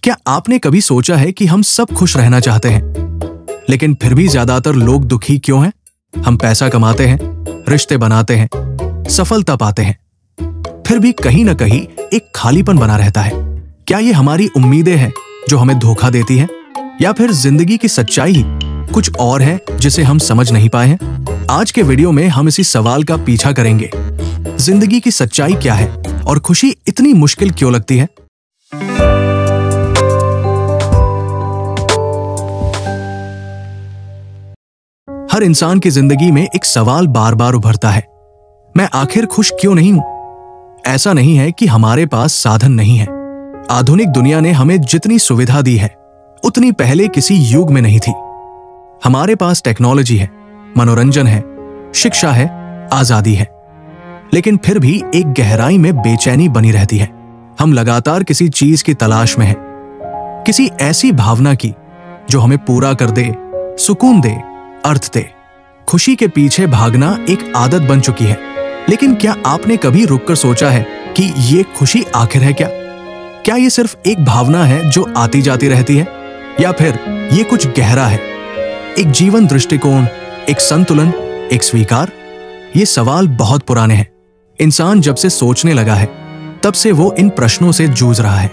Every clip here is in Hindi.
क्या आपने कभी सोचा है कि हम सब खुश रहना चाहते हैं, लेकिन फिर भी ज्यादातर लोग दुखी क्यों हैं? हम पैसा कमाते हैं, रिश्ते बनाते हैं, सफलता पाते हैं, फिर भी कहीं ना कहीं एक खालीपन बना रहता है। क्या ये हमारी उम्मीदें हैं जो हमें धोखा देती हैं, या फिर जिंदगी की सच्चाई ही कुछ और है जिसे हम समझ नहीं पाए हैं? आज के वीडियो में हम इसी सवाल का पीछा करेंगे। जिंदगी की सच्चाई क्या है और खुशी इतनी मुश्किल क्यों लगती है? हर इंसान की जिंदगी में एक सवाल बार बार उभरता है, मैं आखिर खुश क्यों नहीं हूं? ऐसा नहीं है कि हमारे पास साधन नहीं है। आधुनिक दुनिया ने हमें जितनी सुविधा दी है उतनी पहले किसी युग में नहीं थी। हमारे पास टेक्नोलॉजी है, मनोरंजन है, शिक्षा है, आजादी है, लेकिन फिर भी एक गहराई में बेचैनी बनी रहती है। हम लगातार किसी चीज की तलाश में हैं, किसी ऐसी भावना की जो हमें पूरा कर दे, सुकून दे, अर्थ दे। खुशी के पीछे भागना एक आदत बन चुकी है, लेकिन क्या आपने कभी रुककर सोचा है कि ये खुशी आखिर है क्या? क्या ये सिर्फ एक भावना है जो आती जाती रहती है, या फिर ये कुछ गहरा है, एक जीवन दृष्टिकोण, एक संतुलन, एक स्वीकार? ये सवाल बहुत पुराने हैं। इंसान जब से सोचने लगा है तब से वो इन प्रश्नों से जूझ रहा है।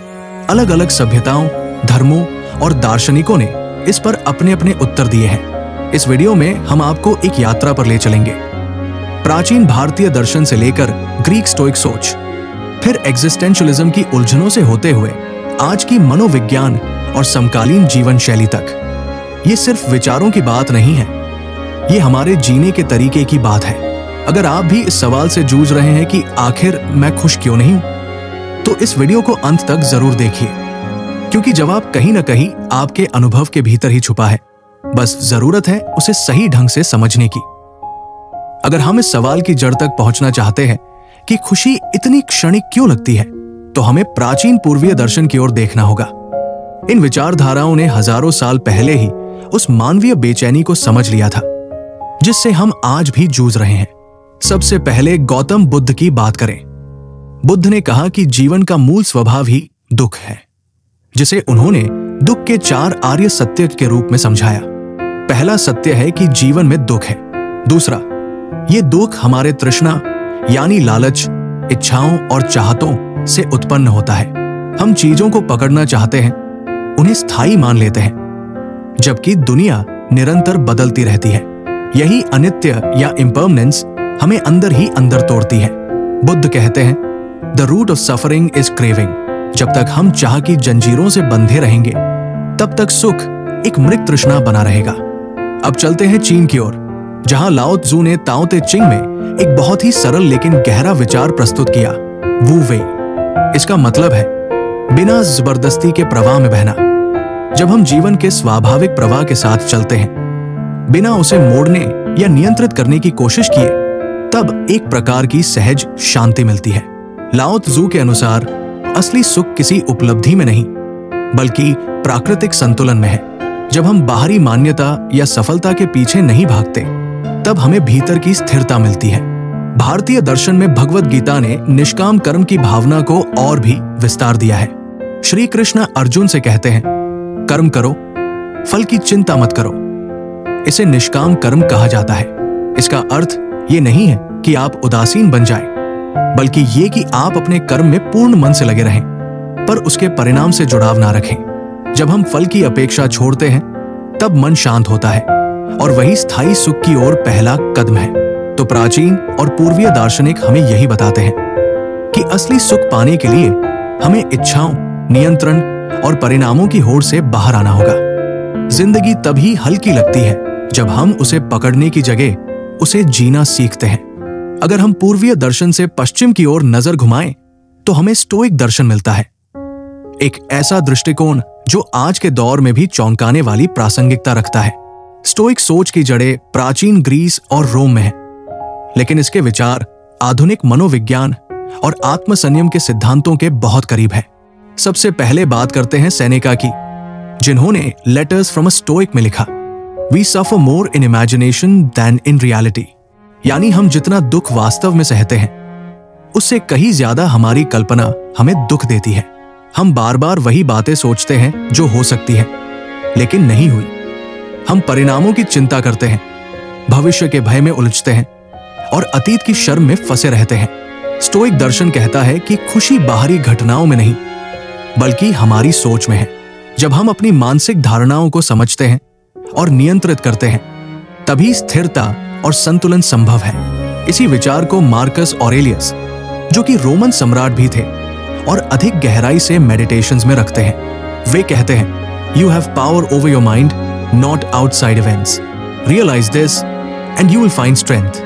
अलग अलग सभ्यताओं, धर्मों और दार्शनिकों ने इस पर अपने अपने उत्तर दिए हैं। इस वीडियो में हम आपको एक यात्रा पर ले चलेंगे, प्राचीन भारतीय दर्शन से लेकर ग्रीक स्टोइक सोच, फिर एग्जिस्टेंशियलिज्म की उलझनों से होते हुए आज की मनोविज्ञान और समकालीन जीवन शैली तक। ये सिर्फ विचारों की बात नहीं है, ये हमारे जीने के तरीके की बात है। अगर आप भी इस सवाल से जूझ रहे हैं कि आखिर मैं खुश क्यों नहीं हूं, तो इस वीडियो को अंत तक जरूर देखिए, क्योंकि जवाब कहीं ना कहीं आपके अनुभव के भीतर ही छुपा है। बस जरूरत है उसे सही ढंग से समझने की। अगर हम इस सवाल की जड़ तक पहुंचना चाहते हैं कि खुशी इतनी क्षणिक क्यों लगती है, तो हमें प्राचीन पूर्वीय दर्शन की ओर देखना होगा। इन विचारधाराओं ने हजारों साल पहले ही उस मानवीय बेचैनी को समझ लिया था जिससे हम आज भी जूझ रहे हैं। सबसे पहले गौतम बुद्ध की बात करें। बुद्ध ने कहा कि जीवन का मूल स्वभाव ही दुख है, जिसे उन्होंने दुख के 4 आर्य सत्य के रूप में समझाया। पहला सत्य है कि जीवन में दुख है। दूसरा, ये दुख हमारे तृष्णा यानी लालच, इच्छाओं और चाहतों से उत्पन्न होता है। हम चीजों को पकड़ना चाहते हैं, उन्हें स्थायी मान लेते हैं, जबकि दुनिया निरंतर बदलती रहती है। यही अनित्य या इम्पर्मनेंस हमें अंदर ही अंदर तोड़ती है। बुद्ध कहते हैं, the root of suffering is craving. जब तक हम चाह की जंजीरों से बंधे रहेंगे, तब तक सुख एक मृत तृष्णा बना रहेगा। अब चलते हैं चीन की ओर, जहां लाओ त्जू ने ताओ ते चिंग में एक बहुत ही सरल लेकिन गहरा विचार प्रस्तुत किया, वू वेई। इसका मतलब है बिना जबरदस्ती के प्रवाह में बहना। जब हम जीवन के स्वाभाविक प्रवाह के साथ चलते हैं, बिना उसे मोड़ने या नियंत्रित करने की कोशिश किए, तब एक प्रकार की सहज शांति मिलती है। लाओ त्जू के अनुसार असली सुख किसी उपलब्धि में नहीं, बल्कि प्राकृतिक संतुलन में है। जब हम बाहरी मान्यता या सफलता के पीछे नहीं भागते, तब हमें भीतर की स्थिरता मिलती है। भारतीय दर्शन में भगवद गीता ने निष्काम कर्म की भावना को और भी विस्तार दिया है। श्री कृष्ण अर्जुन से कहते हैं, कर्म करो, फल की चिंता मत करो। इसे निष्काम कर्म कहा जाता है। इसका अर्थ ये नहीं है कि आप उदासीन बन जाएं, बल्कि ये कि आप अपने कर्म में पूर्ण मन से लगे रहें, पर उसके परिणाम से जुड़ाव ना रखें। जब हम फल की अपेक्षा छोड़ते हैं, तब मन शांत होता है, और वही स्थायी सुख की ओर पहला कदम है। तो प्राचीन और पूर्वीय दार्शनिक हमें यही बताते हैं कि असली सुख पाने के लिए हमें इच्छाओं, नियंत्रण और परिणामों की होड़ से बाहर आना होगा। जिंदगी तभी हल्की लगती है जब हम उसे पकड़ने की जगह उसे जीना सीखते हैं। अगर हम पूर्वीय दर्शन से पश्चिम की ओर नजर घुमाएं, तो हमें स्टोइक दर्शन मिलता है, एक ऐसा दृष्टिकोण जो आज के दौर में भी चौंकाने वाली प्रासंगिकता रखता है। स्टोइक सोच की जड़ें प्राचीन ग्रीस और रोम में है, लेकिन इसके विचार आधुनिक मनोविज्ञान और आत्मसंयम के सिद्धांतों के बहुत करीब है। सबसे पहले बात करते हैं सेनेका की, जिन्होंने लेटर्स फ्रॉम अ स्टोइक में लिखा, we suffer more in imagination than in reality. यानी हम जितना दुख वास्तव में सहते हैं, उससे कहीं ज्यादा हमारी कल्पना हमें दुख देती है। हम बार बार वही बातें सोचते हैं जो हो सकती है लेकिन नहीं हुई। हम परिणामों की चिंता करते हैं, भविष्य के भय में उलझते हैं और अतीत की शर्म में फंसे रहते हैं। स्टोइक दर्शन कहता है कि खुशी बाहरी घटनाओं में नहीं बल्कि हमारी सोच में है। जब हम अपनी मानसिक धारणाओं को समझते हैं और नियंत्रित करते हैं तभी स्थिरता और संतुलन संभव है। इसी विचार को मार्कस ऑरेलियस, जो कि रोमन सम्राट भी थे और अधिक गहराई से मेडिटेशंस में रखते हैं, वे कहते हैं, You have power over your mind, not outside events. Realize this and you will find strength.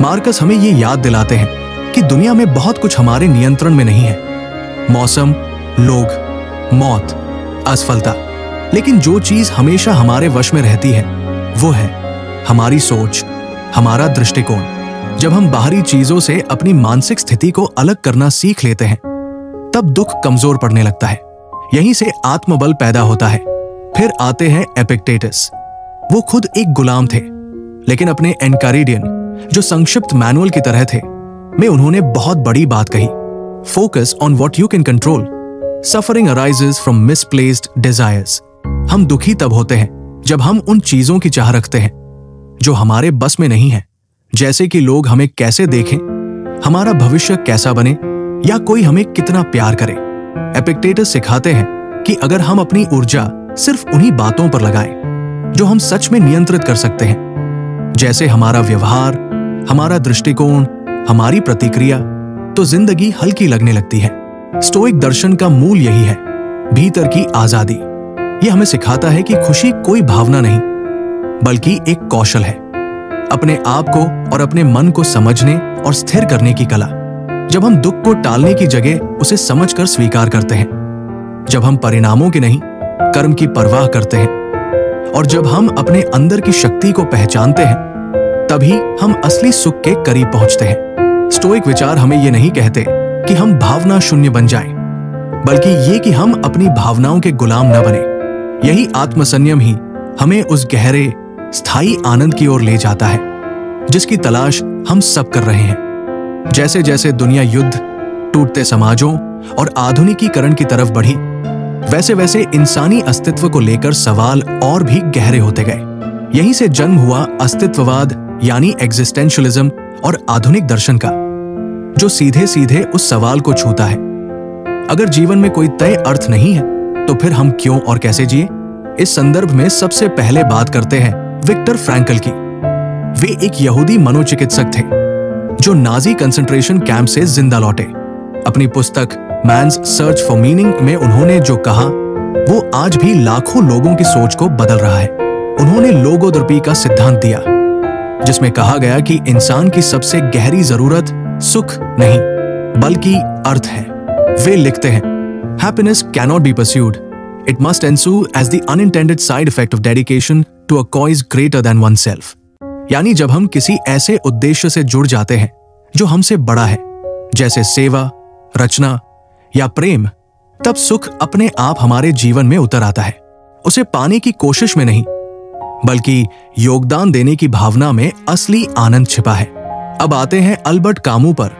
Marcus हमें ये याद दिलाते हैं कि दुनिया में बहुत कुछ हमारे नियंत्रण में नहीं है। मौसम, लोग, मौत, असफलता। लेकिन जो चीज हमेशा हमारे वश में रहती है वो है हमारी सोच, हमारा दृष्टिकोण। जब हम बाहरी चीजों से अपनी मानसिक स्थिति को अलग करना सीख लेते हैं तब दुख कमजोर पड़ने लगता है। यहीं से आत्मबल पैदा होता है। फिर आते हैं एपिक्टेटस। वो खुद एक गुलाम थे लेकिन अपने एनकारिडियन, जो संक्षिप्त मैनुअल की तरह थे, में उन्होंने बहुत बड़ी बात कही। Focus on what you can control, suffering arises from misplaced desires. हम दुखी तब होते हैं जब हम उन चीजों की चाह रखते हैं जो हमारे बस में नहीं है, जैसे कि लोग हमें कैसे देखें, हमारा भविष्य कैसा बने या कोई हमें कितना प्यार करे। एपिक्टेटस सिखाते हैं कि अगर हम अपनी ऊर्जा सिर्फ उन्हीं बातों पर लगाएं जो हम सच में नियंत्रित कर सकते हैं, जैसे हमारा व्यवहार, हमारा दृष्टिकोण, हमारी प्रतिक्रिया, तो जिंदगी हल्की लगने लगती है। स्टोइक दर्शन का मूल यही है, भीतर की आजादी। यह हमें सिखाता है कि खुशी कोई भावना नहीं बल्कि एक कौशल है, अपने आप को और अपने मन को समझने और स्थिर करने की कला। जब हम दुख को टालने की जगह उसे समझकर स्वीकार करते हैं, जब हम परिणामों की नहीं कर्म की परवाह करते हैं और जब हम अपने अंदर की शक्ति को पहचानते हैं, तभी हम असली सुख के करीब पहुंचते हैं। स्टोइक विचार हमें ये नहीं कहते कि हम भावना शून्य बन जाएं, बल्कि ये कि हम अपनी भावनाओं के गुलाम न बने। यही आत्मसंयम ही हमें उस गहरे स्थायी आनंद की ओर ले जाता है जिसकी तलाश हम सब कर रहे हैं। जैसे जैसे दुनिया युद्ध, टूटते समाजों और आधुनिकीकरण की तरफ बढ़ी, वैसे वैसे इंसानी अस्तित्व को लेकर सवाल और भी गहरे होते गए। यहीं से जन्म हुआ अस्तित्ववाद यानी एग्जिस्टेंशियलिज्म और आधुनिक दर्शन का, जो सीधे सीधे उस सवाल को छूता है, अगर जीवन में कोई तय अर्थ नहीं है तो फिर हम क्यों और कैसे जिए। इस संदर्भ में सबसे पहले बात करते हैं विक्टर फ्रैंकल की। वे एक यहूदी मनोचिकित्सक थे जो नाजी कंसंट्रेशन कैंप से जिंदा लौटे। अपनी पुस्तक मैन्स सर्च फॉर मीनिंग में उन्होंने जो कहा वो आज भी लाखों लोगों की सोच को बदल रहा है। उन्होंने लोगोद्रपी का सिद्धांत दिया जिसमें कहा गया कि इंसान की सबसे गहरी जरूरत सुख नहीं बल्कि अर्थ है। वे लिखते हैं, happiness cannot be pursued, it must ensue as the unintended side effect of dedication to a cause greater than oneself. यानी जब हम किसी ऐसे उद्देश्य से जुड़ जाते हैं जो हमसे बड़ा है, जैसे सेवा, रचना या प्रेम, तब सुख अपने आप हमारे जीवन में उतर आता है। उसे पाने की कोशिश में नहीं बल्कि योगदान देने की भावना में असली आनंद छिपा है। अब आते हैं अल्बर्ट कामू पर,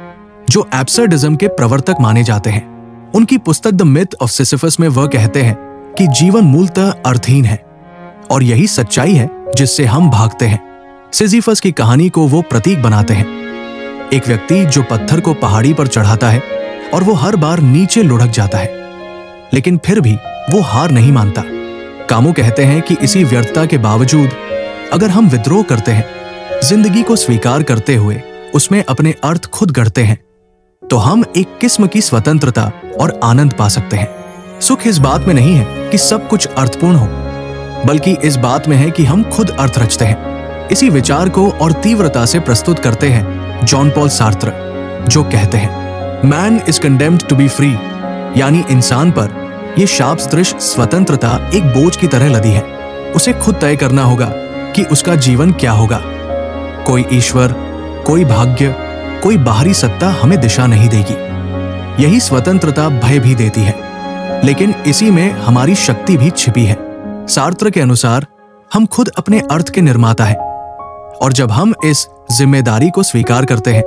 जो एब्सर्डिज्म के प्रवर्तक माने जाते हैं। उनकी पुस्तक द मिथ ऑफ सिसिफस में वह कहते हैं कि जीवन मूलतः अर्थहीन है और यही सच्चाई है जिससे हम भागते हैं। सिसिफस की कहानी को वो प्रतीक बनाते हैं, एक व्यक्ति जो पत्थर को पहाड़ी पर चढ़ाता है और वो हर बार नीचे लुढ़क जाता है, लेकिन फिर भी वो हार नहीं मानता। कामू कहते हैं कि इसी व्यर्थता के बावजूद अगर हम विद्रोह करते हैं, जिंदगी को स्वीकार करते हुए उसमें अपने अर्थ खुद गढ़ते हैं, तो हम एक किस्म की स्वतंत्रता और आनंद पा सकते हैं। सुख इस बात में नहीं है कि सब कुछ अर्थपूर्ण हो, बल्कि इस बात में है कि हम खुद अर्थ रचते हैं। इसी विचार को और तीव्रता से प्रस्तुत करते हैं जॉन पॉल सार्त्र, जो कहते हैं, man is condemned to be free, यानी इंसान पर यह शाप सदृश स्वतंत्रता एक बोझ की तरह लदी है। उसे खुद तय करना होगा कि उसका जीवन क्या होगा। कोई ईश्वर, कोई भाग्य, कोई बाहरी सत्ता हमें दिशा नहीं देगी। यही स्वतंत्रता भय भी देती है, लेकिन इसी में हमारी शक्ति भी छिपी है। सार्त्र के अनुसार हम खुद अपने अर्थ के निर्माता हैं, और जब हम इस जिम्मेदारी को स्वीकार करते हैं,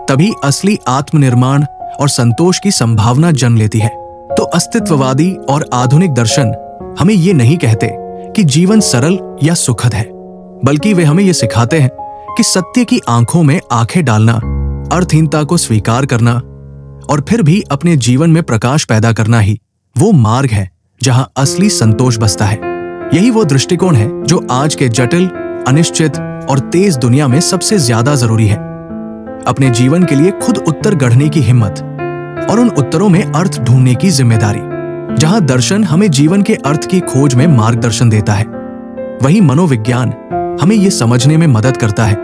तभी असली आत्मनिर्माण और संतोष की संभावना जन्म लेती है। तो अस्तित्ववादी और आधुनिक दर्शन हमें ये नहीं कहते कि जीवन सरल या सुखद है, बल्कि वे हमें ये सिखाते हैं कि सत्य की आंखों में आंखें डालना, अर्थहीनता को स्वीकार करना और फिर भी अपने जीवन में प्रकाश पैदा करना ही वो मार्ग है जहां असली संतोष बसता है। यही वो दृष्टिकोण है जो आज के जटिल, अनिश्चित और तेज दुनिया में सबसे ज्यादा जरूरी है। अपने जीवन के लिए खुद उत्तर गढ़ने की हिम्मत और उन उत्तरों में अर्थ ढूंढने की जिम्मेदारी। जहां दर्शन हमें जीवन के अर्थ की खोज में मार्गदर्शन देता है, वहीं मनोविज्ञान हमें यह समझने में मदद करता है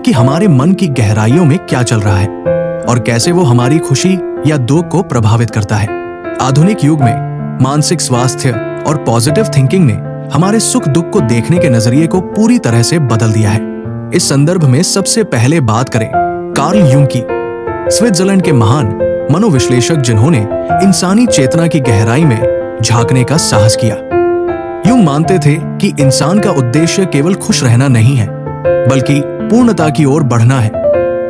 कि हमारे मन की गहराइयों में क्या चल रहा है और कैसे वो हमारी खुशी या दुख को प्रभावित करता है। आधुनिक युग में मानसिक स्वास्थ्य और पॉजिटिव थिंकिंग ने हमारे सुख दुख को देखने के नजरिए को पूरी तरह से बदल दिया है। इस संदर्भ में सबसे पहले बात करें कार्ल यूंग की, स्विट्जरलैंड के महान मनोविश्लेषक जिन्होंने इंसानी चेतना की गहराई में झांकने का साहस किया। यूंग मानते थे कि इंसान का उद्देश्य केवल खुश रहना नहीं है, बल्कि पूर्णता की ओर बढ़ना है,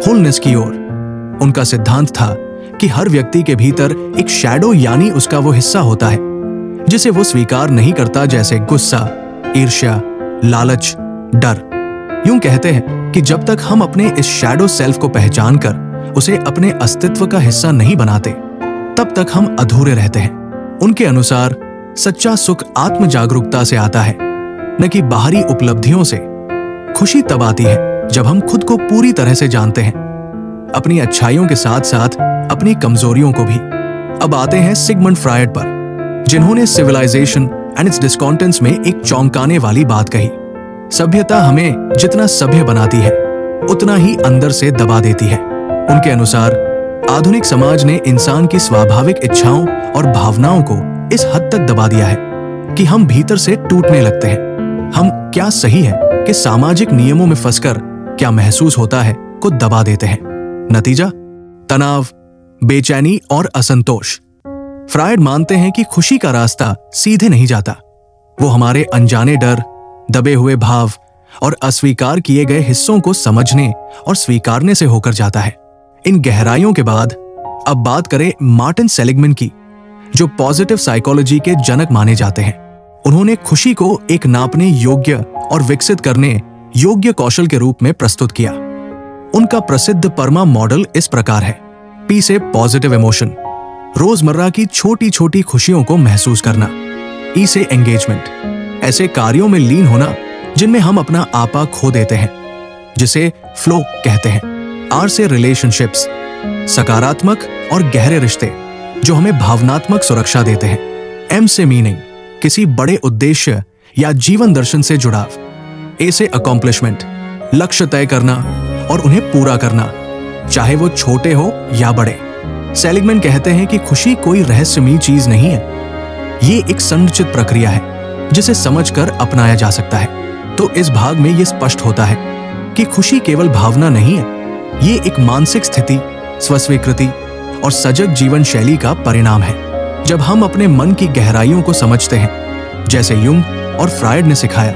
होलनेस की ओर। उनका सिद्धांत था कि हर व्यक्ति के भीतर एक शैडो यानी उसका वो हिस्सा होता है जिसे वो स्वीकार नहीं करता, जैसे गुस्सा, ईर्ष्या, लालच, डर। यूं कहते हैं कि जब तक हम अपने इस शैडो सेल्फ को पहचान कर उसे अपने अस्तित्व का हिस्सा नहीं बनाते, तब तक हम अधूरे रहते हैं। उनके अनुसार सच्चा सुख आत्म जागरूकता से आता है, न कि बाहरी उपलब्धियों से। खुशी तब आती है जब हम खुद को पूरी तरह से जानते हैं, अपनी अच्छाइयों के साथ साथ अपनी कमजोरियों को भी। अब आते हैं सिगमंड फ्रायड पर, जिन्होंने सिविलाइजेशन एंड इट्स डिस्कॉन्टेंट्स में एक चौंकाने वाली बात कही। सभ्यता हमें जितना सभ्य बनाती है, उतना ही अंदर से दबा देती है। उनके अनुसार आधुनिक समाज ने इंसान की स्वाभाविक इच्छाओं और भावनाओं को इस हद तक दबा दिया है कि हम भीतर से टूटने लगते हैं। हम क्या सही है कि सामाजिक नियमों में फंसकर क्या महसूस होता है को दबा देते हैं। नतीजा तनाव, बेचैनी और असंतोष। फ्रायड मानते हैं कि खुशी का रास्ता सीधे नहीं जाता। वो हमारे अनजाने डर, दबे हुए भाव और अस्वीकार किए गए हिस्सों को समझने और स्वीकारने से होकर जाता है। इन गहराइयों के बाद अब बात करें मार्टिन सेलिगमैन की, जो पॉजिटिव साइकोलॉजी के जनक माने जाते हैं। उन्होंने खुशी को एक नापने योग्य और विकसित करने योग्य कौशल के रूप में प्रस्तुत किया। उनका प्रसिद्ध परमा मॉडल इस प्रकार है: पी से पॉजिटिव इमोशन, रोजमर्रा की छोटी छोटी खुशियों को महसूस करना। ई से एंगेजमेंट, ऐसे कार्यों में लीन होना जिनमें हम अपना आपा खो देते हैं, जिसे फ्लो कहते हैं। आर से रिलेशनशिप्स, सकारात्मक और गहरे रिश्ते जो हमें भावनात्मक सुरक्षा देते हैं। एम से मीनिंग, किसी बड़े उद्देश्य या जीवन दर्शन से जुड़ाव। ए से अकॉम्प्लिशमेंट, लक्ष्य तय करना और उन्हें पूरा करना, चाहे वो छोटे हो या बड़े। सेलिगमैन कहते हैं कि खुशी कोई रहस्यमयी चीज नहीं है, ये एक संरचित प्रक्रिया है जिसे समझकर अपनाया जा सकता है। तो इस भाग में यह स्पष्ट होता है कि खुशी केवल भावना नहीं है, ये एक मानसिक स्थिति, स्वस्वीकृति और सजग जीवन शैली का परिणाम है। जब हम अपने मन की गहराइयों को समझते हैं, जैसे यूंग और फ्रायड ने सिखाया,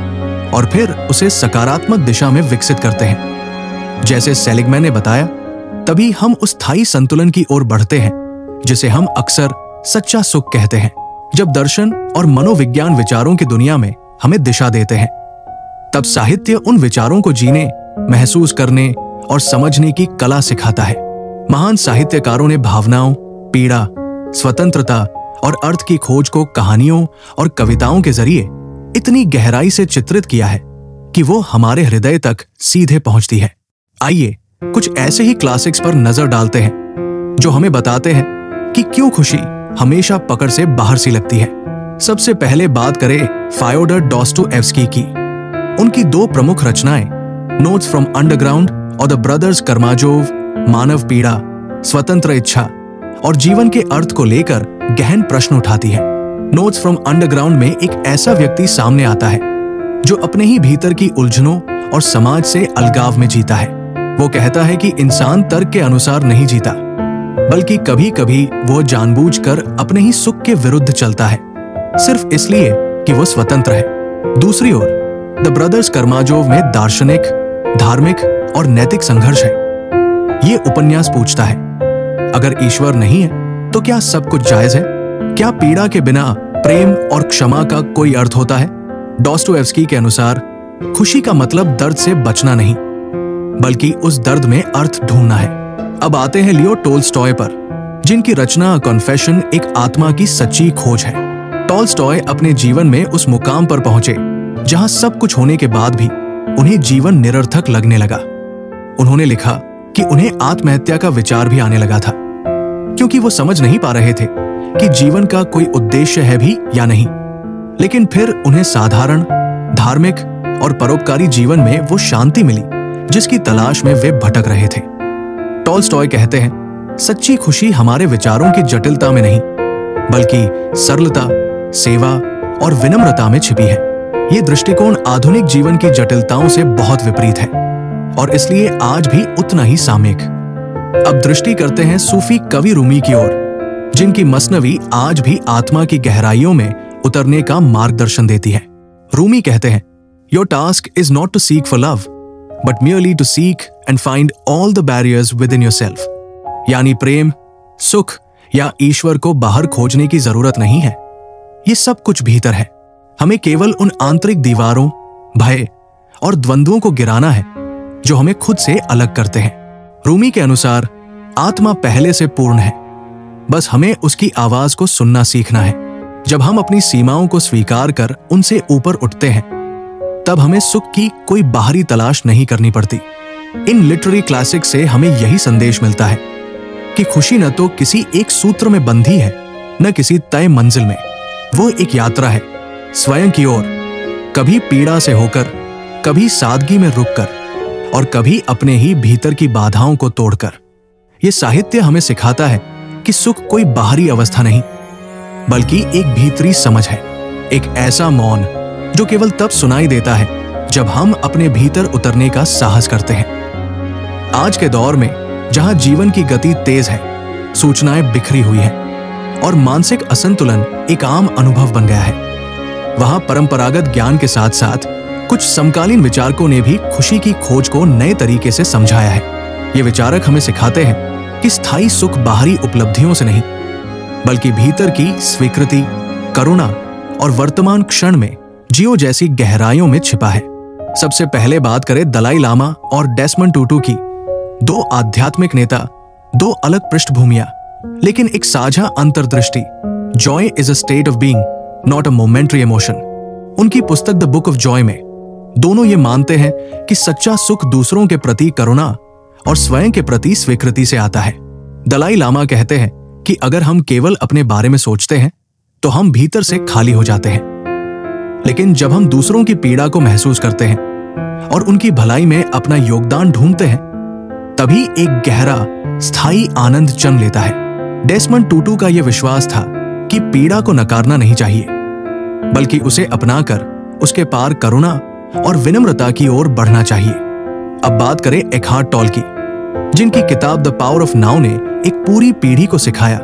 और फिर उसे सकारात्मक दिशा में विकसित करते हैं, जैसे सेलिगमैन ने बताया, तभी हम उस स्थायी संतुलन की ओर बढ़ते हैं जिसे हम अक्सर सच्चा सुख कहते हैं। जब दर्शन और मनोविज्ञान विचारों की दुनिया में हमें दिशा देते हैं, तब साहित्य उन विचारों को जीने, महसूस करने और समझने की कला सिखाता है। महान साहित्यकारों ने भावनाओं, पीड़ा, स्वतंत्रता और अर्थ की खोज को कहानियों और कविताओं के जरिए इतनी गहराई से चित्रित किया है कि वो हमारे हृदय तक सीधे पहुंचती है। आइए कुछ ऐसे ही क्लासिक्स पर नजर डालते हैं जो हमें बताते हैं कि क्यों खुशी हमेशा पकड़ से बाहर सी लगती है। सबसे पहले बात करें फायोडर डॉस्टोएव्स्की की। उनकी दो प्रमुख रचनाएं नोट्स फ्रॉम अंडरग्राउंड और द ब्रदर्स कर्माजोव, मानव पीड़ा, स्वतंत्र इच्छा और जीवन के अर्थ को लेकर गहन प्रश्न उठाती है। नोट्स फ्रॉम अंडरग्राउंड में एक ऐसा व्यक्ति सामने आता है जो अपने ही भीतर की उलझनों और समाज से अलगाव में जीता है। वो कहता है कि इंसान तर्क के अनुसार नहीं जीता, बल्कि कभी कभी वो जानबूझकर अपने ही सुख के विरुद्ध चलता है, सिर्फ इसलिए कि वो स्वतंत्र है। दूसरी ओर द ब्रदर्स कर्माजोव में दार्शनिक, धार्मिक और नैतिक संघर्ष है। ये उपन्यास पूछता है, अगर ईश्वर नहीं है तो क्या सब कुछ जायज है? क्या पीड़ा के बिना प्रेम और क्षमा का कोई अर्थ होता है? डॉस्टोएव्स्की के अनुसार खुशी का मतलब दर्द से बचना नहीं, बल्कि उस दर्द में अर्थ ढूंढना है। अब आते हैं लियो टोल्स्टॉय पर, जिनकी रचना कॉन्फेशन एक आत्मा की सच्ची खोज है। टॉल्स्टॉय अपने जीवन में उस मुकाम पर पहुंचे जहां सब कुछ होने के बाद भी उन्हें जीवन निरर्थक लगने लगा। उन्होंने लिखा कि उन्हें आत्महत्या का विचार भी आने लगा था, क्योंकि वो समझ नहीं पा रहे थे कि जीवन का कोई उद्देश्य है भी या नहीं। लेकिन फिर उन्हें साधारण, धार्मिक और परोपकारी जीवन में वो शांति मिली जिसकी तलाश में वे भटक रहे थे। टॉल्स्टॉय कहते हैं, सच्ची खुशी हमारे विचारों की जटिलता में नहीं, बल्कि सरलता, सेवा और विनम्रता में छिपी है। ये दृष्टिकोण आधुनिक जीवन की जटिलताओं से बहुत विपरीत है और इसलिए आज भी उतना ही सामयिक। अब दृष्टि करते हैं सूफी कवि रूमी की ओर, जिनकी मसनवी आज भी आत्मा की गहराइयों में उतरने का मार्गदर्शन देती है। रूमी कहते हैं, your task is not to seek for love, but merely to seek and find all the barriers within yourself. यानी प्रेम, सुख या ईश्वर को बाहर खोजने की जरूरत नहीं है, ये सब कुछ भीतर है। हमें केवल उन आंतरिक दीवारों, भय और द्वंद्वों को गिराना है जो हमें खुद से अलग करते हैं। रूमी के अनुसार आत्मा पहले से पूर्ण है, बस हमें उसकी आवाज को सुनना सीखना है। जब हम अपनी सीमाओं को स्वीकार कर उनसे ऊपर उठते हैं, तब हमें सुख की कोई बाहरी तलाश नहीं करनी पड़ती। इन लिटरेरी क्लासिक से हमें यही संदेश मिलता है कि खुशी न तो किसी एक सूत्र में बंधी है, न किसी तय मंजिल में। वो एक यात्रा है स्वयं की ओर, कभी पीड़ा से होकर, कभी सादगी में रुककर और कभी अपने ही भीतर की बाधाओं को तोड़कर। ये साहित्य हमें सिखाता है कि सुख कोई बाहरी अवस्था नहीं, बल्कि एक भीतरी समझ है, एक ऐसा मौन जो केवल तब सुनाई देता है जब हम अपने भीतर उतरने का साहस करते हैं। आज के दौर में जहां जीवन की गति तेज है, सूचनाएं बिखरी हुई हैं और मानसिक असंतुलन एक आम अनुभव बन गया है, वहां परंपरागत ज्ञान के साथ साथ कुछ समकालीन विचारकों ने भी खुशी की खोज को नए तरीके से समझाया है। ये विचारक हमें सिखाते हैं कि स्थायी सुख बाहरी उपलब्धियों से नहीं, बल्कि भीतर की स्वीकृति, करुणा और वर्तमान क्षण में जियो जैसी गहराइयों में छिपा है। सबसे पहले बात करें दलाई लामा और डेसमंड टूटू की, दो आध्यात्मिक नेता, दो अलग पृष्ठभूमियां, लेकिन एक साझा अंतर्दृष्टि। Joy is a state of being, not a momentary emotion. उनकी पुस्तक द बुक ऑफ जॉय में दोनों ये मानते हैं कि सच्चा सुख दूसरों के प्रति करुणा और स्वयं के प्रति स्वीकृति से आता है। दलाई लामा कहते हैं कि अगर हम केवल अपने बारे में सोचते हैं तो हम भीतर से खाली हो जाते हैं, लेकिन जब हम दूसरों की पीड़ा को महसूस करते हैं और उनकी भलाई में अपना योगदान ढूंढते हैं, तभी एक गहरा स्थायी आनंद जन्म लेता है। डेसमंड टूटू का यह विश्वास था कि पीड़ा को नकारना नहीं चाहिए, बल्कि उसे अपनाकर उसके पार करुणा और विनम्रता की ओर बढ़ना चाहिए। अब बात करें एकहार्ट टॉल की, जिनकी किताब द पावर ऑफ नाउ ने एक पूरी पीढ़ी को सिखाया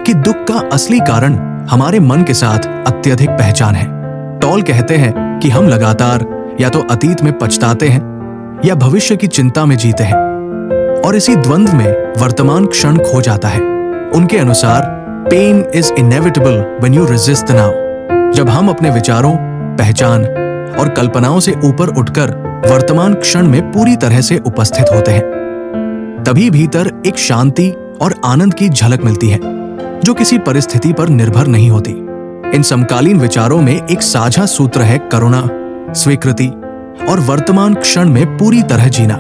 कि दुख का असली कारण हमारे मन के साथ अत्यधिक पहचान है। टॉल कहते हैं कि हम लगातार या तो अतीत में पछताते हैं या भविष्य की चिंता में जीते हैं, और इसी द्वंद्व में वर्तमान क्षण खो जाता है। उनके अनुसार pain is inevitable when you resist the now. जब हम अपने विचारों, पहचान और कल्पनाओं से ऊपर उठकर वर्तमान क्षण में पूरी तरह से उपस्थित होते हैं, तभी भीतर एक शांति और आनंद की झलक मिलती है जो किसी परिस्थिति पर निर्भर नहीं होती। इन समकालीन विचारों में एक साझा सूत्र है करुणा, स्वीकृति और वर्तमान क्षण में पूरी तरह जीना।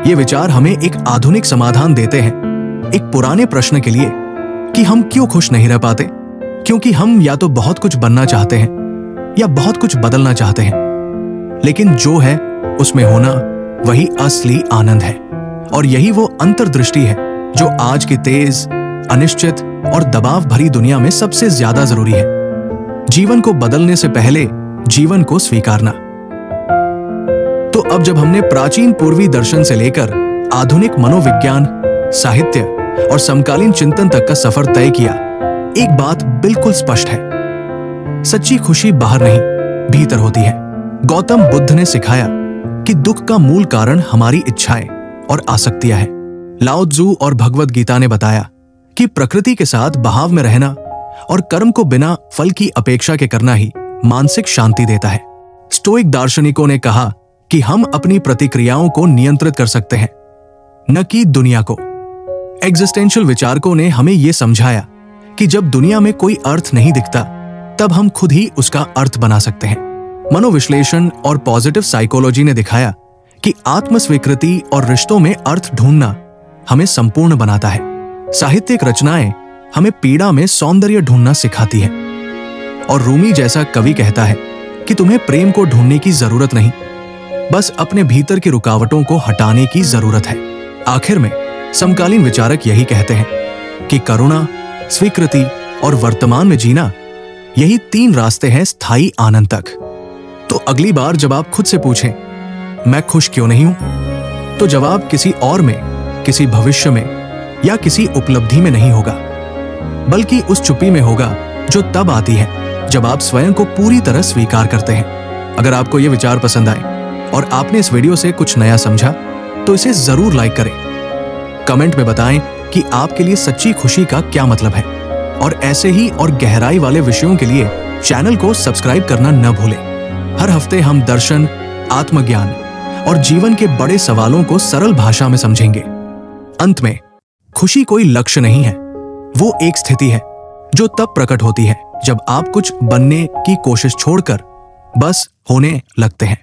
ये विचार हमें एक आधुनिक समाधान देते हैं एक पुराने प्रश्न के लिए कि हम क्यों खुश नहीं रह पाते, क्योंकि हम या तो बहुत कुछ बनना चाहते हैं या बहुत कुछ बदलना चाहते हैं, लेकिन जो है उसमें होना वही असली आनंद है। और यही वो अंतर्दृष्टि है जो आज की तेज, अनिश्चित और दबाव भरी दुनिया में सबसे ज्यादा जरूरी है। जीवन को बदलने से पहले जीवन को स्वीकारना। तो अब जब हमने प्राचीन पूर्वी दर्शन से लेकर आधुनिक मनोविज्ञान, साहित्य और समकालीन चिंतन तक का सफर तय किया, एक बात बिल्कुल स्पष्ट है, सच्ची खुशी बाहर नहीं, भीतर होती है। गौतम बुद्ध ने सिखाया कि दुख का मूल कारण हमारी इच्छाएं और आसक्तियां हैं। लाओ त्जू और भगवद गीता ने बताया कि प्रकृति के साथ बहाव में रहना और कर्म को बिना फल की अपेक्षा के करना ही मानसिक शांति देता है। स्टोइक दार्शनिकों ने कहा कि हम अपनी प्रतिक्रियाओं को नियंत्रित कर सकते हैं, न कि दुनिया को। एग्जिस्टेंशियल विचारकों ने हमें यह समझाया कि जब दुनिया में कोई अर्थ नहीं दिखता, तब हम खुद ही उसका अर्थ बना सकते हैं। मनोविश्लेषण और पॉजिटिव साइकोलॉजी ने दिखाया कि आत्मस्वीकृति और रिश्तों में अर्थ ढूंढना हमें संपूर्ण बनाता है। साहित्यिक रचनाएं हमें पीड़ा में सौंदर्य ढूंढना सिखाती है। और रूमी जैसा कवि कहता है कि तुम्हें प्रेम को ढूंढने की जरूरत नहीं, बस अपने भीतर की रुकावटों को हटाने की जरूरत है। आखिर में समकालीन विचारक यही कहते हैं कि करुणा, स्वीकृति और वर्तमान में जीना, यही 3 रास्ते हैं स्थायी आनंद तक। तो अगली बार जब आप खुद से पूछें, मैं खुश क्यों नहीं हूं, तो जवाब किसी और में, किसी भविष्य में या किसी उपलब्धि में नहीं होगा, बल्कि उस चुप्पी में होगा जो तब आती है जब आप स्वयं को पूरी तरह स्वीकार करते हैं। अगर आपको ये विचार पसंद आए और आपने इस वीडियो से कुछ नया समझा, तो इसे जरूर लाइक करें। कमेंट में बताएं कि आपके लिए सच्ची खुशी का क्या मतलब है। और ऐसे ही और गहराई वाले विषयों के लिए चैनल को सब्सक्राइब करना न भूलें। हर हफ्ते हम दर्शन, आत्मज्ञान और जीवन के बड़े सवालों को सरल भाषा में समझेंगे। अंत में, खुशी कोई लक्ष्य नहीं है, वो एक स्थिति है जो तब प्रकट होती है जब आप कुछ बनने की कोशिश छोड़कर बस होने लगते हैं।